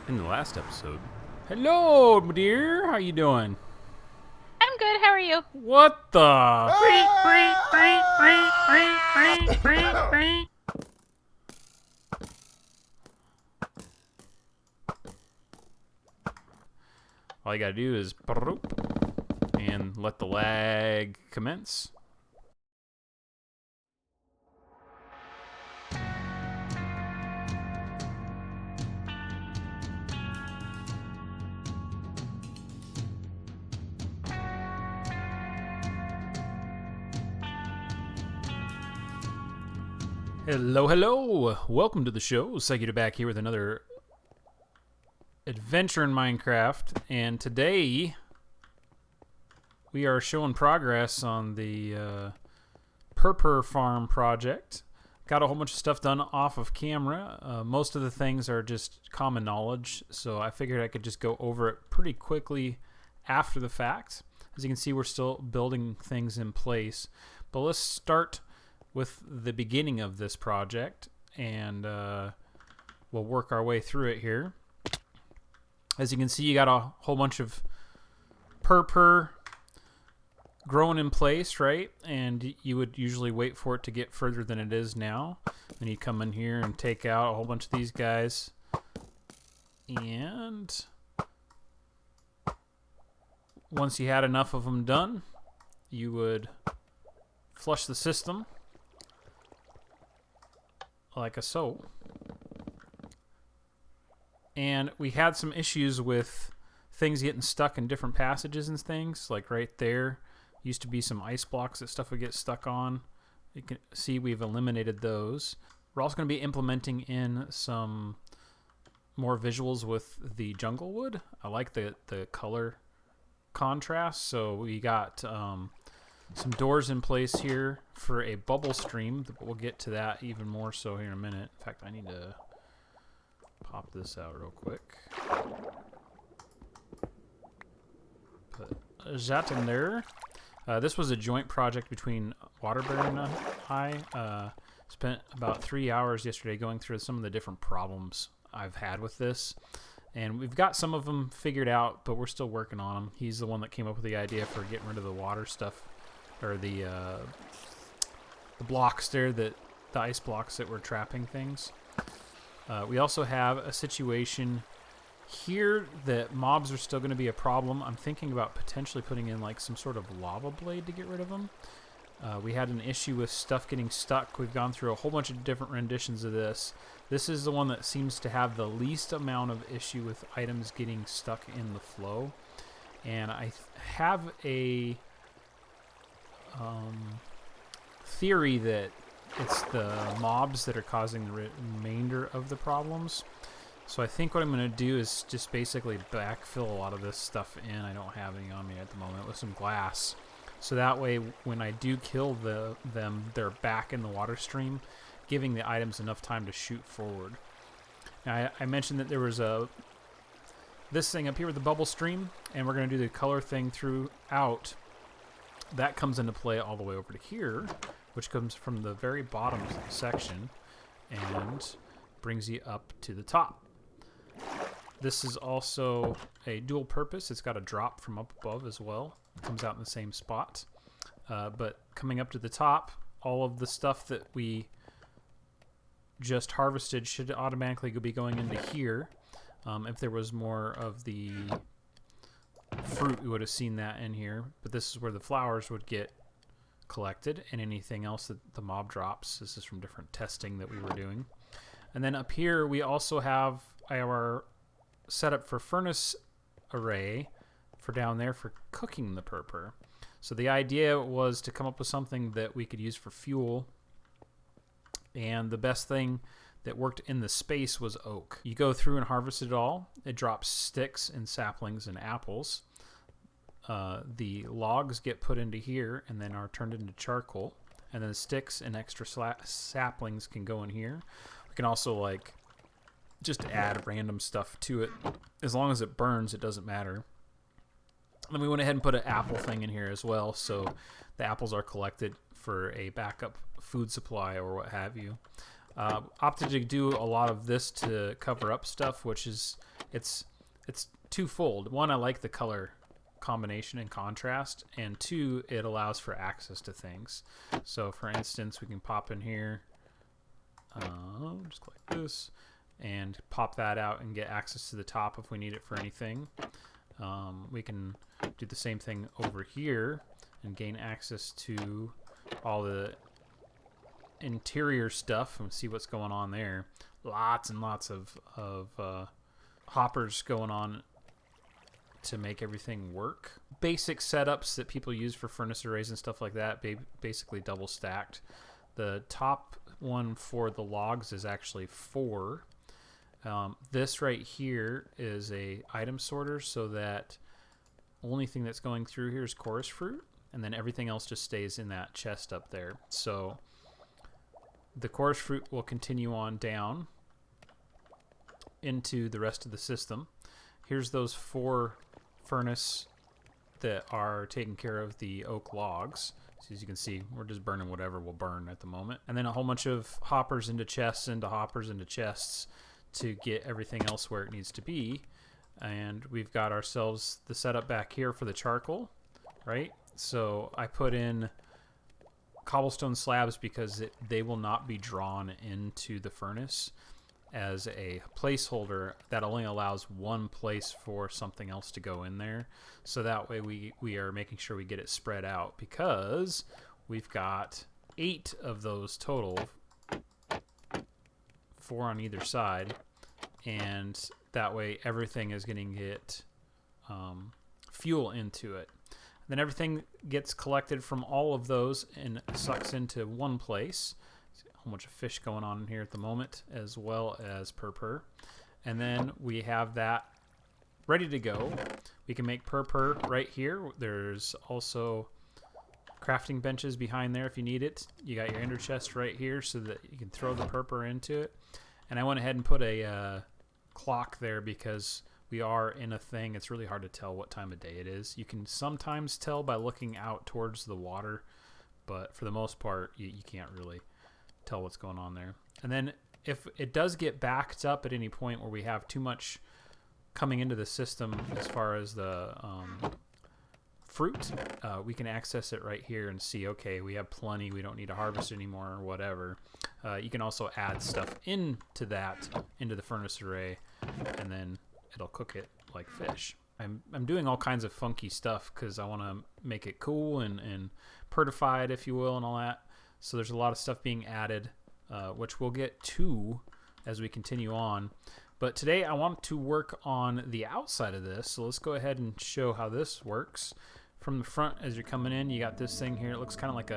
In the last episode. Hello, my dear. How you doing? I'm good. How are you? What the? All you gotta do is and let the lag commence. Hello, hello. Welcome to the show. Psychic back here with another adventure in Minecraft. And today we are showing progress on the Purpur Farm project. Got a whole bunch of stuff done off of camera. Most of the things are just common knowledge, so I figured I could just go over it pretty quickly after the fact. As you can see, we're still building things in place. But let's start with the beginning of this project, and we'll work our way through it here. As you can see, you got a whole bunch of purpur growing in place, right? And you would usually wait for it to get further than it is now. Then you come in here and take out a whole bunch of these guys. And once you had enough of them done, you would flush the system like a so. And we had some issues with things getting stuck in different passages and things. Like right there used to be some ice blocks that stuff would get stuck on. You can see we've eliminated those. We're also going to be implementing in some more visuals with the jungle wood. I like the color contrast. So we got some doors in place here for a bubble stream, but we'll get to that even more so here in a minute. In fact, I need to pop this out real quick. Put that in there. This was a joint project between Waterbury and I. Spent about 3 hours yesterday going through some of the different problems I've had with this. And we've got some of them figured out, but we're still working on them. He's the one that came up with the idea for getting rid of the water stuff, or the blocks there, the ice blocks that were trapping things. We also have a situation here that mobs are still going to be a problem. I'm thinking about potentially putting in like some sort of lava blade to get rid of them. We had an issue with stuff getting stuck. We've gone through a whole bunch of different renditions of this. This is the one that seems to have the least amount of issue with items getting stuck in the flow. And I have a theory that it's the mobs that are causing the remainder of the problems. So I think what I'm going to do is just basically backfill a lot of this stuff in. I don't have any on me at the moment, with some glass. So that way when I do kill them, they're back in the water stream, giving the items enough time to shoot forward. Now I mentioned that there was this thing up here with the bubble stream, and we're going to do the color thing throughout. That comes into play all the way over to here, which comes from the very bottom section and brings you up to the top. This is also a dual purpose. It's got a drop from up above as well. It comes out in the same spot. But coming up to the top, all of the stuff that we just harvested should automatically be going into here. If there was more of the fruit, we would have seen that in here. But this is where the flowers would get collected, and anything else that the mob drops. This is from different testing that we were doing. And then up here we also have our setup for furnace array for down there for cooking the purpur. So the idea was to come up with something that we could use for fuel, and the best thing that worked in the space was oak. You go through and harvest it all. It drops sticks and saplings and apples. The logs get put into here and then are turned into charcoal, and then the sticks and extra saplings can go in here. We can also like just add random stuff to it. As long as it burns, it doesn't matter. And then we went ahead and put an apple thing in here as well, so the apples are collected for a backup food supply or what have you. Opted to do a lot of this to cover up stuff, which is it's twofold. One, I like the color combination and contrast, and two, it allows for access to things. So for instance, we can pop in here, just click this and pop that out and get access to the top if we need it for anything. We can do the same thing over here and gain access to all the interior stuff and see what's going on there. Lots and lots of hoppers going on to make everything work. Basic setups that people use for furnace arrays and stuff like that, basically double stacked. The top one for the logs is actually 4. This right here is a item sorter, so that only thing that's going through here is chorus fruit, and then everything else just stays in that chest up there. So the chorus fruit will continue on down into the rest of the system. Here's those 4 furnace that are taking care of the oak logs. So as you can see, we're just burning whatever will burn at the moment. And then a whole bunch of hoppers into chests, into hoppers, into chests to get everything else where it needs to be. And we've got ourselves the setup back here for the charcoal, right? So I put in cobblestone slabs because they will not be drawn into the furnace as a placeholder. That only allows one place for something else to go in there. So that way we are making sure we get it spread out, because we've got 8 of those total, 4 on either side, and that way everything is going to get fuel into it. Then everything gets collected from all of those and sucks into one place. A whole bunch of fish going on in here at the moment, as well as purpur. And then we have that ready to go. We can make purpur right here. There's also crafting benches behind there if you need it. You got your ender chest right here so that you can throw the purpur into it. And I went ahead and put a clock there because we are in a thing. It's really hard to tell what time of day it is. You can sometimes tell by looking out towards the water, but for the most part, you can't really tell what's going on there. And then if it does get backed up at any point where we have too much coming into the system as far as the fruit, we can access it right here and see, okay, we have plenty, we don't need to harvest anymore or whatever. You can also add stuff into the furnace array, and then it'll cook it like fish. I'm doing all kinds of funky stuff because I want to make it cool and pertified, if you will, and all that. So there's a lot of stuff being added, which we'll get to as we continue on. But today I want to work on the outside of this. So let's go ahead and show how this works. From the front, as you're coming in, you got this thing here. It looks kind of like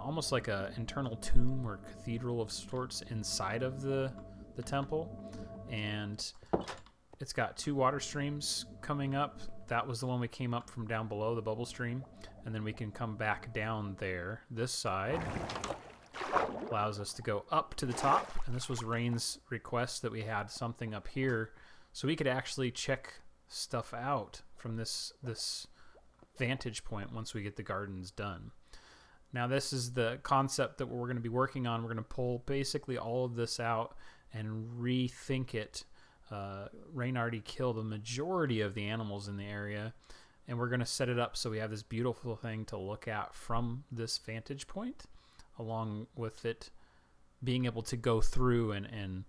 almost like a internal tomb or cathedral of sorts inside of the temple. And it's got 2 water streams coming up. That was the one we came up from down below, the bubble stream. And then we can come back down there. This side allows us to go up to the top. And this was Rain's request that we had something up here so we could actually check stuff out from this vantage point once we get the gardens done. Now this is the concept that we're going to be working on. We're going to pull basically all of this out and rethink it. Rain already killed the majority of the animals in the area, and we're going to set it up so we have this beautiful thing to look at from this vantage point, along with it being able to go through and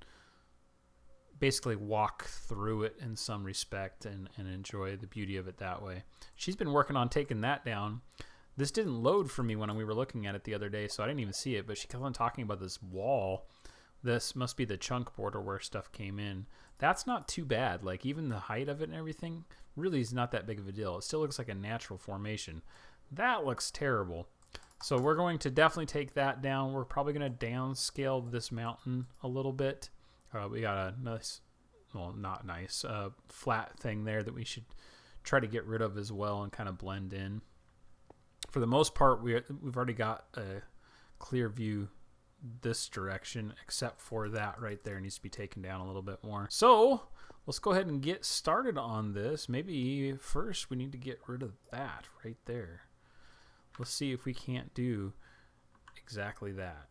basically walk through it in some respect and enjoy the beauty of it that way. She's been working on taking that down. This didn't load for me when we were looking at it the other day, so I didn't even see it, but she kept on talking about this wall. This must be the chunk border where stuff came in. That's not too bad. Like, even the height of it and everything really is not that big of a deal. It still looks like a natural formation. That looks terrible. So we're going to definitely take that down. We're probably going to downscale this mountain a little bit. We got a nice, well, not nice, flat thing there that we should try to get rid of as well and kind of blend in. For the most part, we've already got a clear view this direction, except for that right there needs to be taken down a little bit more. So let's go ahead and get started on this. Maybe first we need to get rid of that right there. Let's see if we can't do exactly that.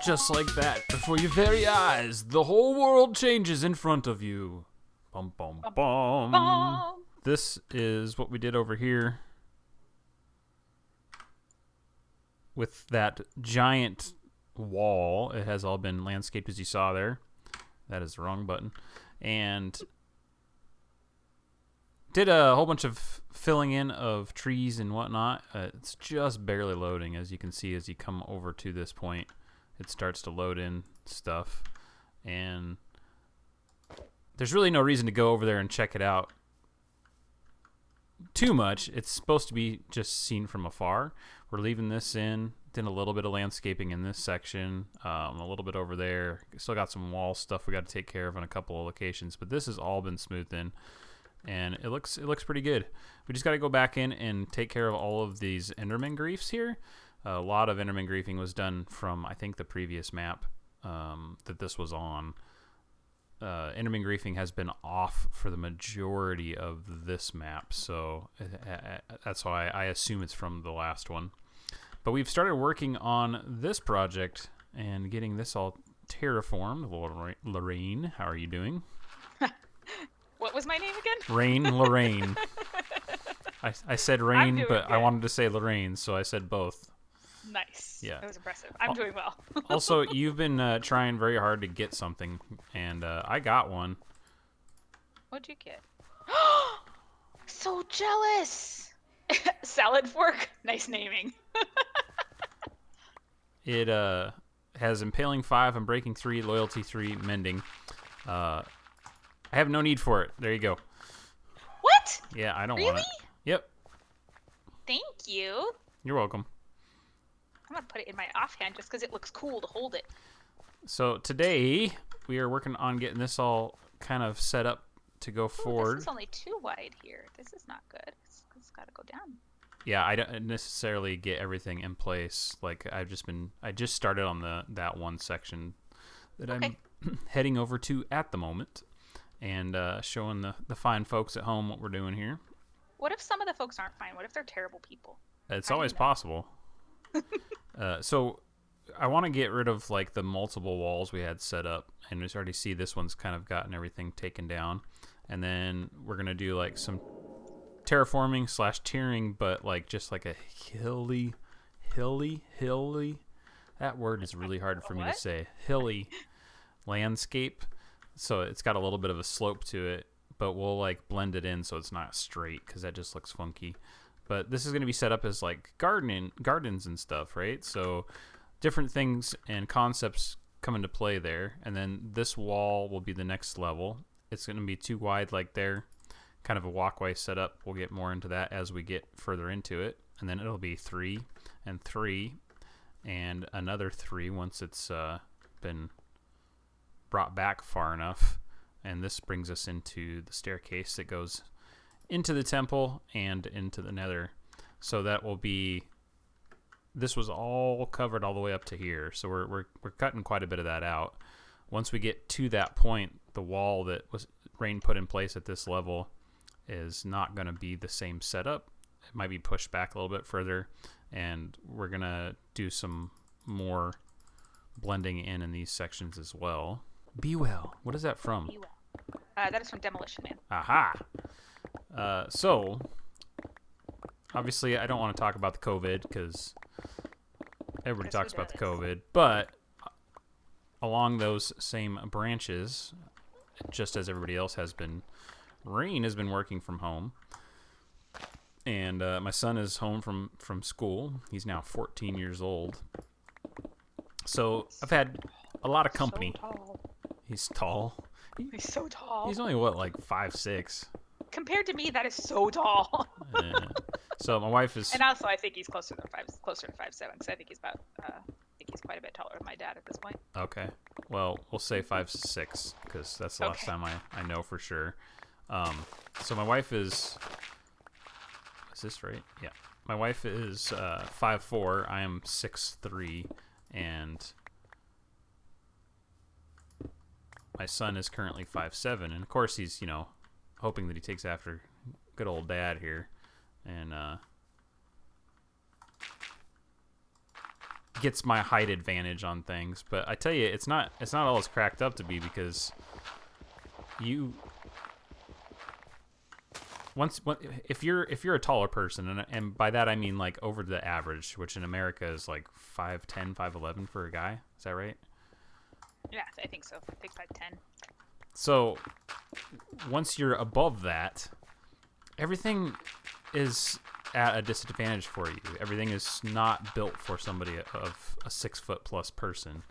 just like that, before your very eyes, the whole world changes in front of you. Bum, bum, bum. Bum. This is what we did over here with that giant wall. It has all been landscaped, as you saw there. That is the wrong button. And did a whole bunch of filling in of trees and whatnot. It's just barely loading, as you can see. As you come over to this point, it starts to load in stuff. And there's really no reason to go over there and check it out too much. It's supposed to be just seen from afar. We're leaving this in. Did a little bit of landscaping in this section, a little bit over there. Still got some wall stuff we got to take care of on a couple of locations, but this has all been smoothed in, and it looks pretty good. We just got to go back in and take care of all of these Enderman griefs here. A lot of Enderman griefing was done from, I think, the previous map that this was on. Enderman griefing has been off for the majority of this map, so that's why I assume it's from the last one. But we've started working on this project and getting this all terraformed. Lorraine, how are you doing? What was my name again? Lorraine. I said Rain, but good. I wanted to say Lorraine, so I said both. Nice. Yeah. That was impressive. I'm doing well. Also, you've been trying very hard to get something, and I got one. What'd you get? So jealous! Salad fork. Nice naming. It has Impaling 5 and Breaking 3, Loyalty 3, Mending. I have no need for it. There you go. What? Yeah, I don't want it. Yep. Thank you. You're welcome. I'm going to put it in my offhand just because it looks cool to hold it. So today, we are working on getting this all kind of set up to go forward. This is only too wide here. This is not good. It's got to go down. Yeah, I don't necessarily get everything in place. Like I just started on that one section that I'm heading over to at the moment, and showing the fine folks at home what we're doing here. What if some of the folks aren't fine? What if they're terrible people? It's always possible. So I want to get rid of like the multiple walls we had set up, and we already see this one's kind of gotten everything taken down, and then we're gonna do like some terraforming / tiering, but like just like a hilly. That word is really hard for me to say. Hilly landscape. So it's got a little bit of a slope to it, but we'll like blend it in so it's not straight because that just looks funky. But this is going to be set up as like gardens and stuff, right? So different things and concepts come into play there. And then this wall will be the next level. It's going to be too wide like there. Kind of a walkway setup. We'll get more into that as we get further into it. And then it'll be 3 and 3 and another 3 once it's been brought back far enough. And this brings us into the staircase that goes into the temple and into the nether. So that will be, this was all covered all the way up to here. So we're cutting quite a bit of that out. Once we get to that point, the wall that was Rain put in place at this level is not going to be the same setup. It might be pushed back a little bit further, and we're going to do some more blending in these sections as well. Be well. What is that from? Be well. That is from Demolition Man. Aha! So, obviously, I don't want to talk about the COVID because everybody talks about the COVID, but along those same branches, just as everybody else has been, Rain has been working from home, and my son is home from school. He's now 14 years old. So I've had a lot of company. So tall. He's tall. He's so tall. He's only, what, like 5'6"? Compared to me, that is so tall. So my wife is... And also, I think he's closer to 5'7", because I think he's about, he's quite a bit taller than my dad at this point. Okay. Well, we'll say 5'6", because that's the last time I know for sure. So my wife is this right? Yeah. My wife is 5'4". I am 6'3", and my son is currently 5'7", and of course he's, hoping that he takes after good old dad here, and gets my height advantage on things. But I tell you, it's not all it's cracked up to be, because if you're a taller person, and by that I mean like over the average, which in America is like 5'10", 5'11" for a guy. Is that right? Yeah, I think so. I think 5'10". So once you're above that, everything is at a disadvantage for you. Everything is not built for somebody of a 6 foot plus person,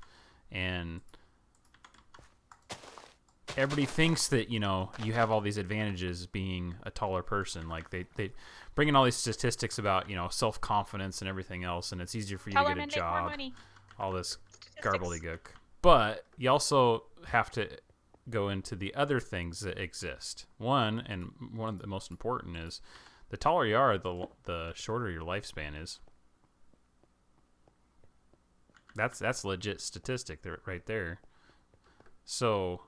and everybody thinks that you have all these advantages being a taller person. Like they bring in all these statistics about self confidence and everything else, and it's easier for you Taller to get a men make more job. money. All this Statistics. garbledygook, but you also have to go into the other things that exist. One of the most important is, the taller you are, the shorter your lifespan is. That's legit statistic right there. So,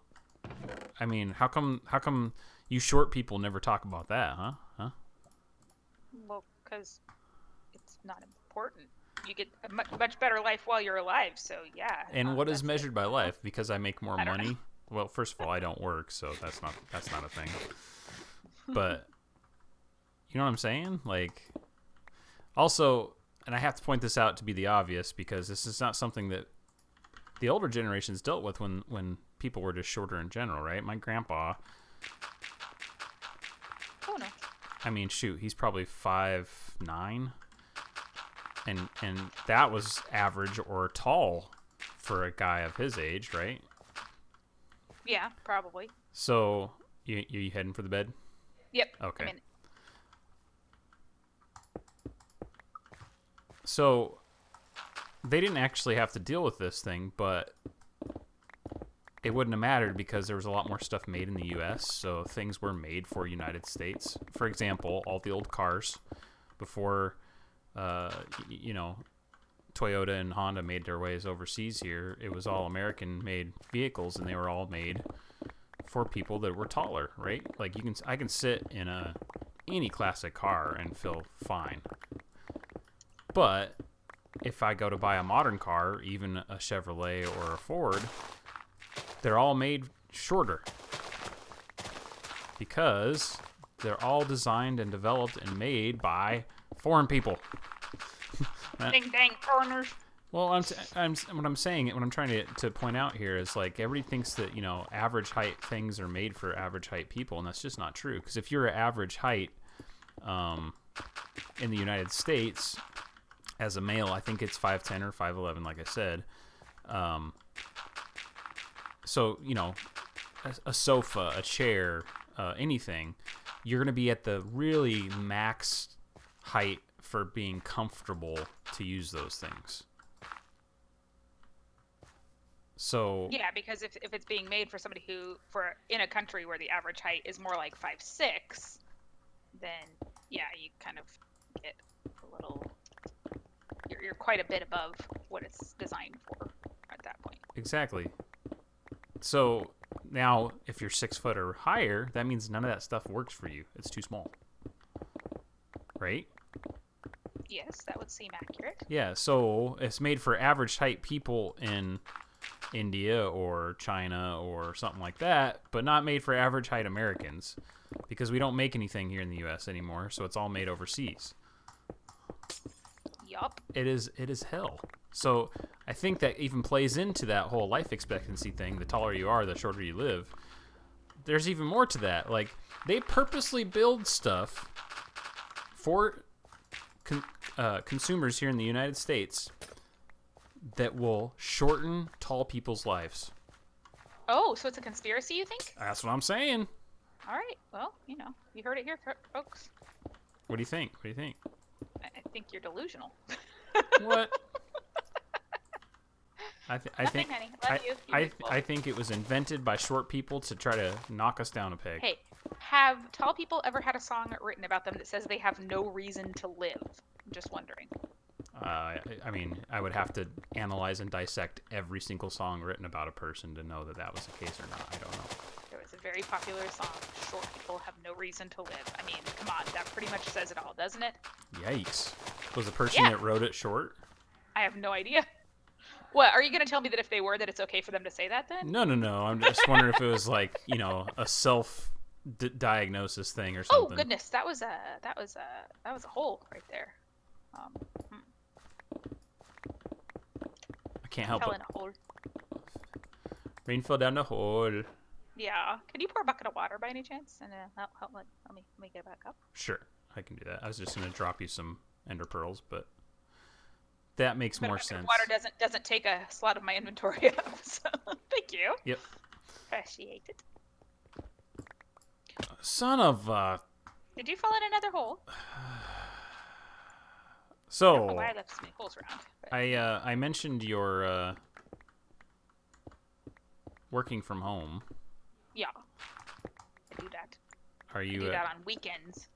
I mean, how come you short people never talk about that, huh? Well, because it's not important. You get a much better life while you're alive. So yeah. And what is measured by life? Because I make more I don't money. know. Well, first of all, I don't work, so that's not a thing. But you know what I'm saying? Like, also, and I have to point this out to be the obvious, because this is not something that the older generations dealt with when people were just shorter in general, right? My grandpa, Oh no. I mean, shoot, he's probably 5'9", and that was average or tall for a guy of his age, right? Yeah, probably. So, you heading for the bed? Yep. Okay. I mean, So, they didn't actually have to deal with this thing, but it wouldn't have mattered because there was a lot more stuff made in the U.S., so things were made for United States. For example, all the old cars before, Toyota and Honda made their ways overseas here, it was all American-made vehicles, and they were all made for people that were taller, right? Like, I can sit in any classic car and feel fine. But if I go to buy a modern car, even a Chevrolet or a Ford, they're all made shorter because they're all designed and developed and made by foreign people. ding dang foreigners. Well, what I'm trying to point out here is, like, everybody thinks that average height things are made for average height people, and that's just not true. Because if you're average height, in the United States, as a male, I think it's 5'10" or 5'11", like I said. So, a sofa, a chair, anything, you're going to be at the really max height for being comfortable to use those things. So Yeah, because if it's being made for somebody in a country where the average height is more like 5'6", then yeah, you kind of get a little. You're quite a bit above what it's designed for at that point. Exactly. So now, if you're 6 foot or higher, that means none of that stuff works for you. It's too small, right? Yes, that would seem accurate. Yeah. So it's made for average height people in India or China or something like that, but not made for average height Americans, because we don't make anything here in the U.S. anymore. So it's all made overseas. Yup. It is hell. So I think that even plays into that whole life expectancy thing. The taller you are, the shorter you live. There's even more to that. Like, they purposely build stuff for consumers here in the United States that will shorten tall people's lives. Oh, so it's a conspiracy, you think? That's what I'm saying. All right. Well, you heard it here, folks. What do you think? I think you're delusional. What? Nothing, honey. Love you. I think it was invented by short people to try to knock us down a peg. Hey, have tall people ever had a song written about them that says they have no reason to live? I'm just wondering. I mean, I would have to analyze and dissect every single song written about a person to know that that was the case or not. I don't know. There was a very popular song, Short People Have No Reason to Live. I mean, come on, that pretty much says it all, doesn't it? Yikes. Was the person that wrote it short? I have no idea. What, are you going to tell me that if they were, that it's okay for them to say that then? No. I'm just wondering if it was like, a self diagnosis thing or Oh something. goodness, that was a hole right there. Um, I can't help fell it. in a hole. Rain fell down the hole. Yeah. Can you pour a bucket of water by any chance? And let me get back up. Sure, I can do that. I was just gonna drop you some ender pearls, but that makes But a more bucket of sense. water doesn't take a slot of my inventory up. So thank you. Yep. Appreciate it. Son of Did you fall in another hole? I don't know why So I left so many holes around. But I mentioned your working from home. yeah, I do that. Are I you do that on weekends.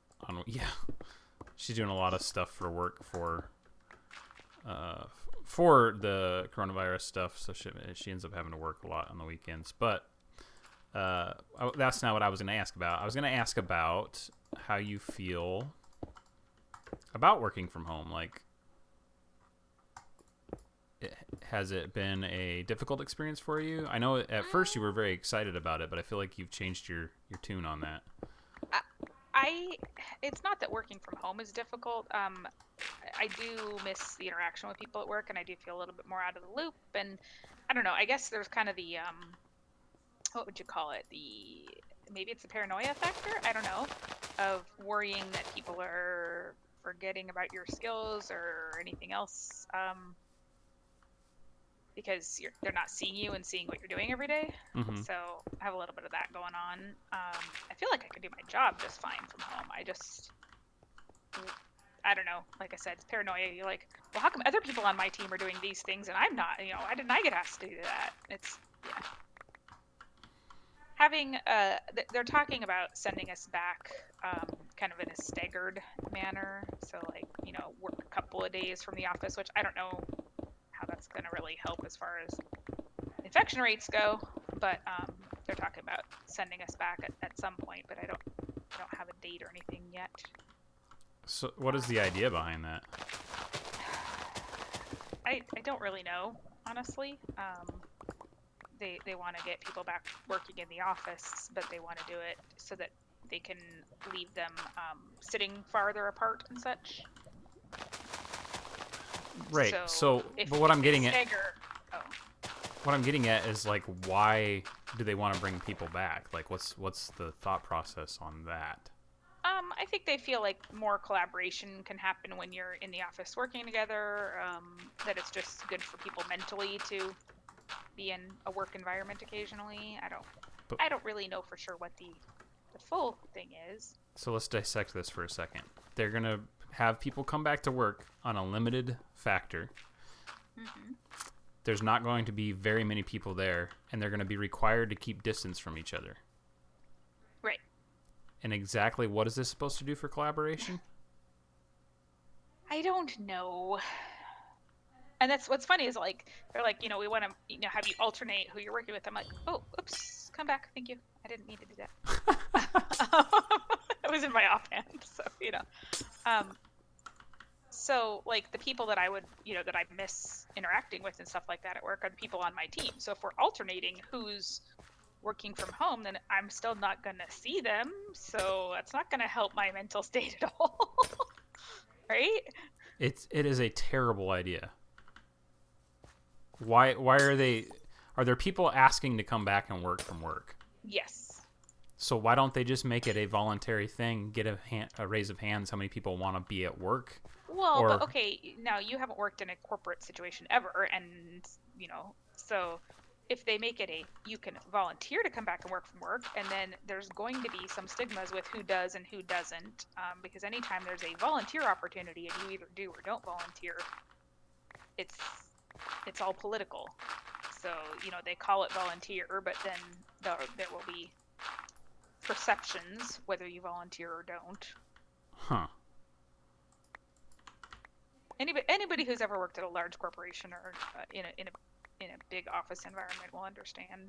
yeah. She's doing a lot of stuff for work for the coronavirus stuff, so she ends up having to work a lot on the weekends. But that's not what I was going to ask about. I was going to ask about how you feel about working from home. Like, has it been a difficult experience for you? I know at first you were very excited about it, but I feel like you've changed your tune on that. It's not that working from home is difficult. I do miss the interaction with people at work, and I do feel a little bit more out of the loop. And I don't know. I guess there's kind of the what would you call it? Maybe it's the paranoia factor. I don't know, of worrying that people are forgetting about your skills or anything else. Because they're not seeing you and seeing what you're doing every day. Mm-hmm. So I have a little bit of that going on. I feel like I could do my job just fine from home. I don't know. Like I said, it's paranoia. You're like, well, how come other people on my team are doing these things and I'm not? Why didn't I get asked to do that? Yeah. Having they're talking about sending us back kind of in a staggered manner. So like, work a couple of days from the office, which I don't know how that's going to really help as far as infection rates go, but they're talking about sending us back at some point, but I don't have a date or anything yet. So what is the idea behind that? I don't really know, honestly. They want to get people back working in the office, but they want to do it so that they can leave them sitting farther apart and such. Right. So but what I'm getting at is like, why do they want to bring people back? Like, what's the thought process on that? I think they feel like more collaboration can happen when you're in the office working together. That it's just good for people mentally to be in a work environment occasionally. I don't really know for sure what the full thing is. So let's dissect this for a second. They're gonna have people come back to work on a limited factor. Mm-hmm. There's not going to be very many people there, and they're going to be required to keep distance from each other. Right. And exactly what is this supposed to do for collaboration? I don't know. And that's what's funny is like they're like, we want to have you alternate who you're working with. I'm like, oh, oops, come back, thank you. I didn't mean to do that. It was in my offhand, so So like the people that I would that I miss interacting with and stuff like that at work are the people on my team. So if we're alternating who's working from home, then I'm still not gonna see them. So that's not gonna help my mental state at all, right? It is a terrible idea. Why are there people asking to come back and work from work? Yes. So why don't they just make it a voluntary thing? Get a raise of hands how many people want to be at work? Well, but okay, now you haven't worked in a corporate situation ever, and so if they make it you can volunteer to come back and work from work, and then there's going to be some stigmas with who does and who doesn't, because anytime there's a volunteer opportunity and you either do or don't volunteer, it's all political. So they call it volunteer, but then there will be perceptions whether you volunteer or don't. Huh. Anybody who's ever worked at a large corporation or in a big office environment will understand,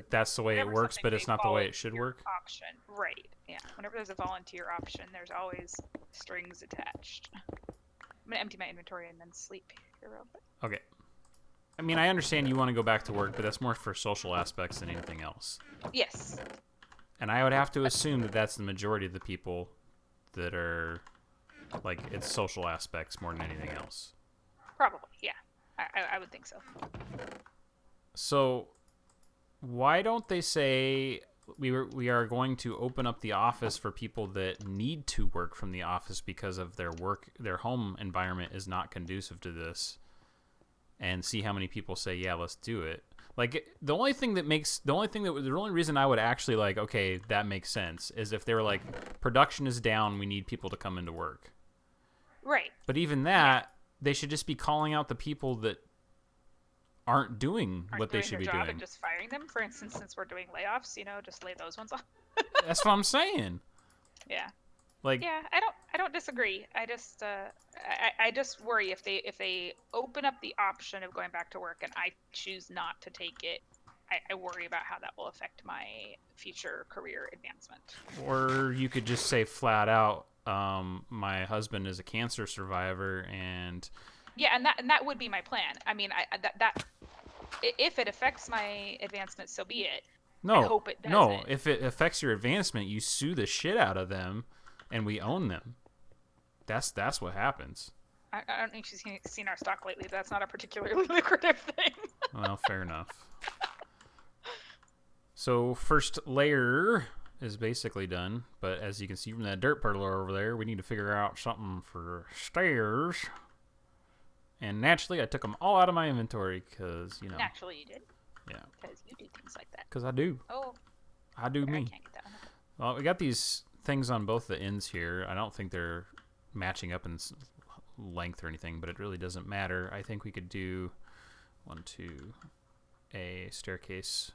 that's the way it works, but it's not the way it should work. Option, right? Yeah. Whenever there's a volunteer option, there's always strings attached. I'm gonna empty my inventory and then sleep here real quick. Okay. I mean, I understand you want to go back to work, but that's more for social aspects than anything else. Yes. And I would have to assume that that's the majority of the people that are, like, it's social aspects more than anything else. Probably, yeah. I would think so. So, why don't they say we are going to open up the office for people that need to work from the office because of their home environment is not conducive to this, and see how many people say, yeah, let's do it. Like, the only reason I would actually like, okay, that makes sense, is if they were like, production is down, we need people to come into work. Right. But even that, they should just be calling out the people that aren't doing what they should be doing. And just firing them. For instance, since we're doing layoffs, just lay those ones off. That's what I'm saying. Yeah. Like, yeah, I don't disagree. I just worry if they open up the option of going back to work and I choose not to take it. I worry about how that will affect my future career advancement. Or you could just say flat out, my husband is a cancer survivor, and yeah, and that would be my plan. I mean, that if it affects my advancement, so be it. No, I hope it doesn't. No, if it affects your advancement, you sue the shit out of them, and we own them. That's what happens. I don't think she's seen our stock lately. That's not a particularly lucrative thing. Well, fair enough. So first layer is basically done, but as you can see from that dirt puddler over there, we need to figure out something for stairs. And naturally, I took them all out of my inventory because, Naturally, you did. Yeah. Because you do things like that. Because I do. Oh. I do me. I can't get that one. Well, we got these things on both the ends here. I don't think they're matching up in length or anything, but it really doesn't matter. I think we could do 1, 2, a staircase.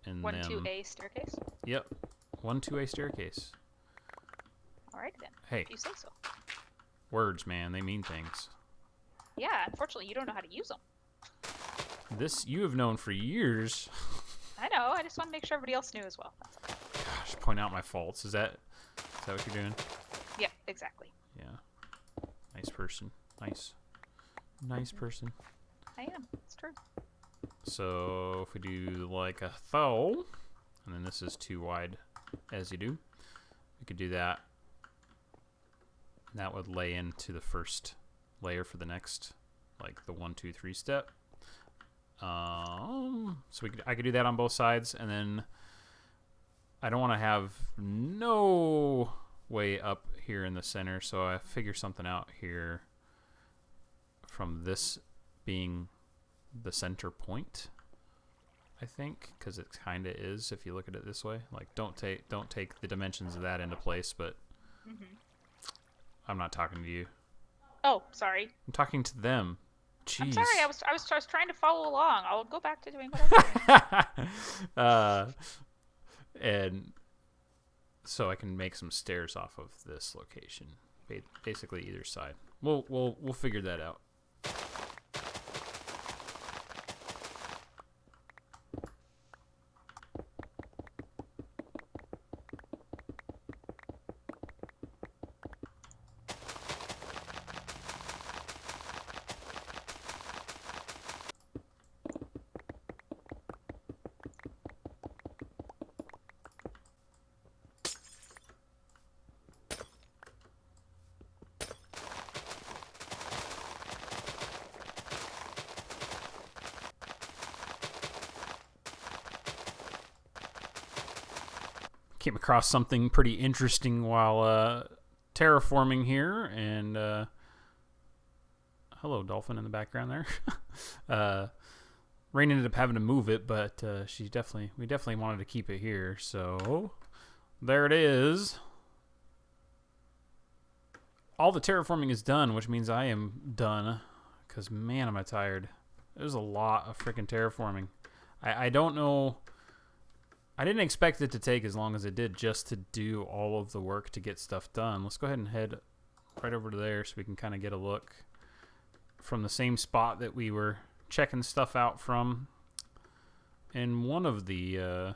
And 1, 2, a staircase? Yep. 1, 2, a staircase. Alright then. Hey. If you say so. Words, man. They mean things. Yeah, unfortunately, you don't know how to use them. This you have known for years. I know. I just want to make sure everybody else knew as well. Gosh, point out my faults. Is that what you're doing? Yeah, exactly. Yeah. Nice person. Nice person. I am. It's true. So if we do like a thou, and then this is too wide as you do, we could do that. That would lay into the first layer for the next, like the 1, 2, 3 step. So I could do that on both sides, and then I don't want to have no way up here in the center, so I figure something out here from this being the center point, I think, because it kind of is if you look at it this way. Like, don't take the dimensions of that into place, but I'm not talking to you. Oh, sorry. I'm talking to them. Jeez. I'm sorry. I was trying to follow along. I'll go back to doing what I was doing. And so I can make some stairs off of this location, basically either side. We'll figure that out. Came across something pretty interesting while terraforming here, and hello, dolphin in the background there. Rain ended up having to move it, but we definitely wanted to keep it here, so there it is. All the terraforming is done, which means I am done, because man, am I tired. There's a lot of freaking terraforming. I don't know. I didn't expect it to take as long as it did just to do all of the work to get stuff done. Let's go ahead and head right over to there so we can kind of get a look from the same spot that we were checking stuff out from in one of the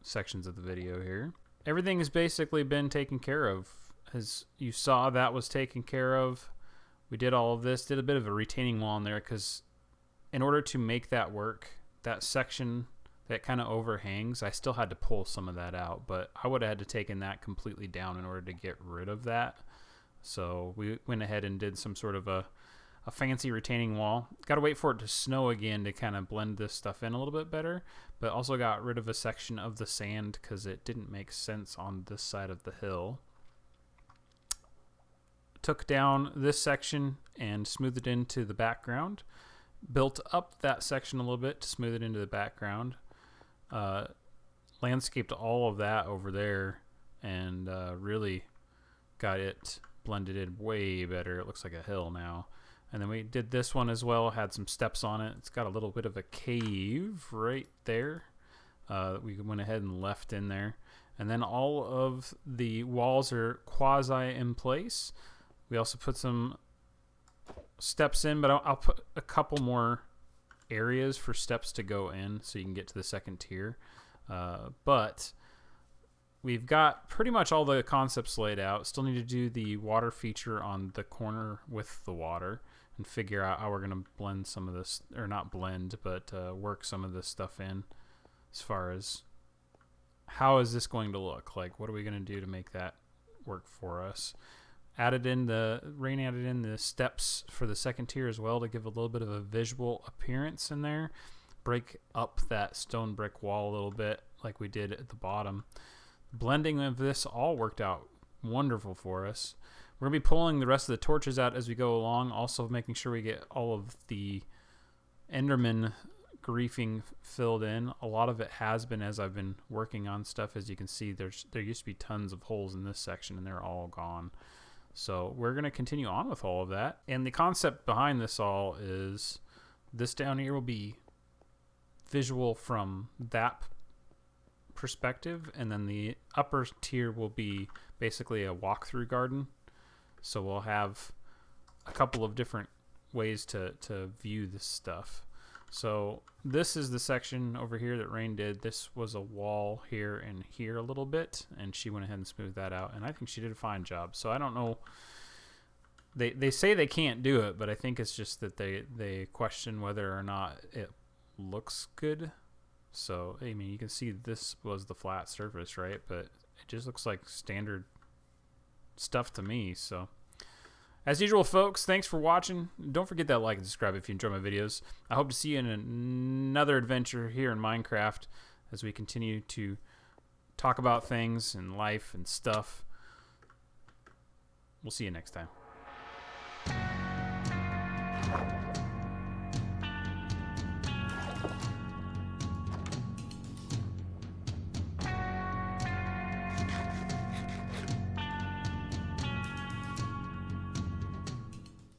sections of the video here. Everything has basically been taken care of. As you saw, that was taken care of. we did all of this, did a bit of a retaining wall in there because in order to make that work, that section that kind of overhangs, I still had to pull some of that out, but I would have had to taken that completely down in order to get rid of that. So we went ahead and did some sort of a fancy retaining wall. Got to wait for it to snow again to kind of blend this stuff in a little bit better, but also got rid of a section of the sand because it didn't make sense on this side of the hill. Took down this section and smoothed it into the background. Built up that section a little bit to smooth it into the background. Landscaped all of that over there and really got it blended in way better. It looks like a hill now. And then we did this one as well, had some steps on it. It's got a little bit of a cave right there. We went ahead and left in there. And then all of the walls are quasi in place. We also put some steps in, but I'll put a couple more areas for steps to go in so you can get to the second tier. But we've got pretty much all the concepts laid out. Still need to do the water feature on the corner with the water and figure out how we're going to blend some of this, or not blend, but work some of this stuff in as far as how is this going to look? Like, what are we going to do to make that work for us? Rain added in the steps for the second tier as well to give a little bit of a visual appearance in there. Break up that stone brick wall a little bit like we did at the bottom. Blending of this all worked out wonderful for us. We're going to be pulling the rest of the torches out as we go along, also making sure we get all of the Enderman griefing filled in. A lot of it has been as I've been working on stuff. As you can see, there used to be tons of holes in this section and they're all gone. So we're going to continue on with all of that. And the concept behind this all is this down here will be visual from that perspective, and then the upper tier will be basically a walkthrough garden. So we'll have a couple of different ways to view this stuff. So this is the section over here that Rain did. This was a wall here and here a little bit, and she went ahead and smoothed that out, and I think she did a fine job. So I don't know. They say they can't do it, but I think it's just that they question whether or not it looks good. So, I mean, you can see this was the flat surface, right? But it just looks like standard stuff to me. So, as usual, folks, thanks for watching. Don't forget that like and subscribe if you enjoy my videos. I hope to see you in another adventure here in Minecraft as we continue to talk about things and life and stuff. We'll see you next time.